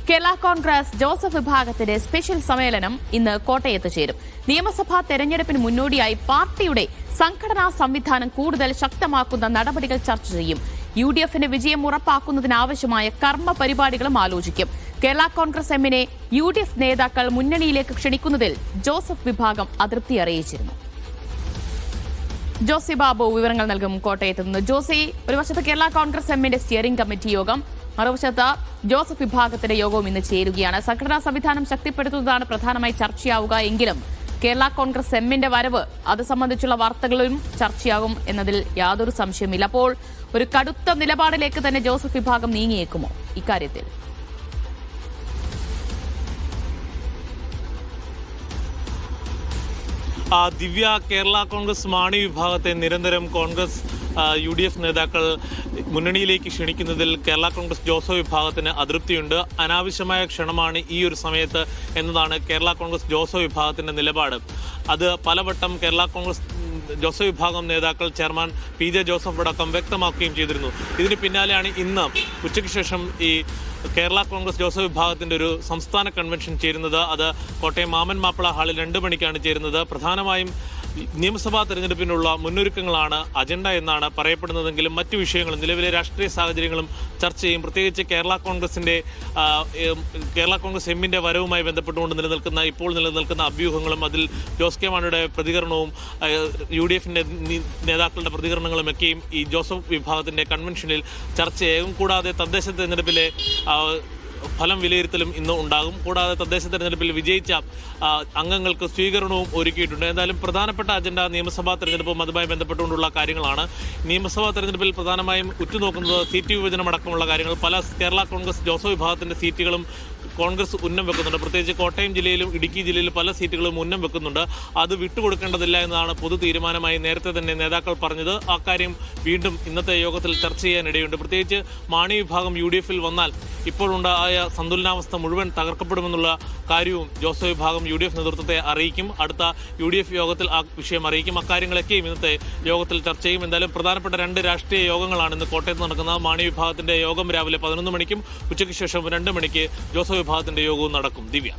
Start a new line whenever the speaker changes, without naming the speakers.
Kerala Congress Joseph വിഭാഗത്തിന്റെ special സമ്മേളനം ഇന്ന് കോട്ടയത്ത് ചേരും. നിയമസഭാ തെരഞ്ഞെടുപ്പിന് മുന്നോടിയായി പാർട്ടിയുടെ സംഘടനാ സംവിധാനം കൂടുതൽ ശക്തമാക്കുന്ന നടപടികൾ ചർച്ച ചെയ്യും. UDFന്റെ വിജയം ഉറപ്പാക്കുന്നതിനാവശ്യമായ കർമ്മ പരിപാടികളും ആലോചിക്കും. കേരള കോൺഗ്രസ് എമ്മിനെ UDF നേതാക്കൾ മുന്നണിയിലേക്ക് ക്ഷണിക്കുന്നതിൽ ജോസഫ് വിഭാഗം അതൃപ്തി അറിയിച്ചിരുന്നു. ജോസി ബാബു വിവരങ്ങൾ നൽകും കോട്ടയത്ത് നിന്ന്. ജോസി, ഒരു വശത്ത് കേരള കോൺഗ്രസ് എമ്മിന്റെ സ്റ്റിയറിംഗ് കമ്മിറ്റി യോഗം, മറുവശത്ത് ജോസഫ് വിഭാഗത്തിന്റെ യോഗവും ഇന്ന് ചേരുകയാണ്. സംഘടനാ സംവിധാനം ശക്തിപ്പെടുത്തുന്നതാണ് പ്രധാനമായി ചർച്ചയാവുക എങ്കിലും കേരള കോൺഗ്രസ് എമ്മിന്റെ വരവ് അത് സംബന്ധിച്ചുള്ള വാർത്തകളും ചർച്ചയാകും എന്നതിൽ യാതൊരു സംശയമില്ല. അപ്പോൾ ഒരു കടുത്ത നിലപാടിലേക്ക് തന്നെ ജോസഫ് വിഭാഗം നീങ്ങിയേക്കുമോ ഇക്കാര്യത്തിൽ?
ദിവ്യ, കേരള കോൺഗ്രസ് മാണി വിഭാഗത്തെ നിരന്തരം കോൺഗ്രസ് UDF നേതാക്കൾ മുന്നണിയിലേക്ക് ക്ഷണിക്കുന്നതിൽ കേരള കോൺഗ്രസ് ജോസഫ് വിഭാഗത്തിന് അതൃപ്തിയുണ്ട്. അനാവശ്യമായ ക്ഷണമാണ് ഈ ഒരു സമയത്ത് എന്നതാണ് കേരള കോൺഗ്രസ് ജോസഫ് വിഭാഗത്തിന്റെ നിലപാട്. അത് പലവട്ടം കേരള കോൺഗ്രസ് ജോസഫ് വിഭാഗം നേതാക്കൾ ചെയർമാൻ PJ ജോസഫ് അടക്കം വ്യക്തമാക്കുകയും ചെയ്തിരുന്നു. ഇതിന് പിന്നാലെയാണ് ഇന്ന് ഉച്ചയ്ക്ക് ശേഷം ഈ കേരള കോൺഗ്രസ് ജോസഫ് വിഭാഗത്തിന്റെ ഒരു സംസ്ഥാന കൺവെൻഷൻ ചേരുന്നത്. അത് കോട്ടയം മാമൻ മാപ്പിള ഹാളിൽ 2 മണിക്കാണ് ചേരുന്നത്. പ്രധാനമായും നിയമസഭാ തെരഞ്ഞെടുപ്പിനുള്ള മുന്നൊരുക്കങ്ങളാണ് അജണ്ട എന്നാണ് പറയപ്പെടുന്നതെങ്കിലും മറ്റു വിഷയങ്ങളും നിലവിലെ രാഷ്ട്രീയ സാഹചര്യങ്ങളും ചർച്ച ചെയ്യും. പ്രത്യേകിച്ച് കേരള കോൺഗ്രസ് എമ്മിന്റെ വരവുമായി ബന്ധപ്പെട്ടുകൊണ്ട് ഇപ്പോൾ നിലനിൽക്കുന്ന അഭ്യൂഹങ്ങളും അതിൽ ജോസ് കെ മാണിയുടെ പ്രതികരണവും UDFന്റെ നേതാക്കളുടെ പ്രതികരണങ്ങളും ഒക്കെയും ഈ ജോസഫ് വിഭാഗത്തിന്റെ കൺവെൻഷനിൽ ചർച്ചയാകും. കൂടാതെ തദ്ദേശ തെരഞ്ഞെടുപ്പിലെ ഫലം വിലയിരുത്തലും ഇന്ന് ഉണ്ടാകും. കൂടാതെ തദ്ദേശ തെരഞ്ഞെടുപ്പിൽ വിജയിച്ച അംഗങ്ങൾക്ക് സ്വീകരണവും ഒരുക്കിയിട്ടുണ്ട്. എന്തായാലും പ്രധാനപ്പെട്ട അജണ്ട നിയമസഭാ തെരഞ്ഞെടുപ്പും അതുമായി ബന്ധപ്പെട്ടുകൊണ്ടുള്ള കാര്യങ്ങളാണ്. നിയമസഭാ തെരഞ്ഞെടുപ്പിൽ പ്രധാനമായും ഉറ്റുനോക്കുന്നത് സീറ്റ് വിഭജനം അടക്കമുള്ള കാര്യങ്ങൾ. പല കേരള കോൺഗ്രസ് ജോസഫ് വിഭാഗത്തിന്റെ സീറ്റുകളും കോൺഗ്രസ് ഉന്നം വെക്കുന്നുണ്ട്. പ്രത്യേകിച്ച് കോട്ടയം ജില്ലയിലും ഇടുക്കി ജില്ലയിലും പല സീറ്റുകളും ഉന്നം വെക്കുന്നുണ്ട്. അത് വിട്ടുകൊടുക്കേണ്ടതില്ല എന്നതാണ് പൊതു തീരുമാനമായി നേരത്തെ തന്നെ നേതാക്കൾ പറഞ്ഞത്. അക്കാര്യം വീണ്ടും ഇന്നത്തെ യോഗത്തിൽ ചർച്ച ചെയ്യാനിടയുണ്ട്. പ്രത്യേകിച്ച് മാണി വിഭാഗം UDFൽ വന്നാൽ ഇപ്പോഴുണ്ടായ സന്തുലനാവസ്ഥ മുഴുവൻ തകർക്കപ്പെടുമെന്നുള്ള കാര്യവും ജോസഫ് വിഭാഗം UDF നേതൃത്വത്തെ അറിയിക്കും. അടുത്ത UDF യോഗത്തിൽ ആ വിഷയം അറിയിക്കും. അക്കാര്യങ്ങളൊക്കെയും ഇന്നത്തെ യോഗത്തിൽ ചർച്ച ചെയ്യും. എന്തായാലും പ്രധാനപ്പെട്ട 2 രാഷ്ട്രീയ യോഗങ്ങളാണ് ഇന്ന് കോട്ടയത്ത് നടക്കുന്നത്. മാണി വിഭാഗത്തിന്റെ യോഗം രാവിലെ 11 മണിക്കും ഉച്ചയ്ക്ക് ശേഷം 2 മണിക്ക് ജോസഫ് വിഭാഗത്തിന്റെ യോഗവും നടക്കും. ദിവ്യ.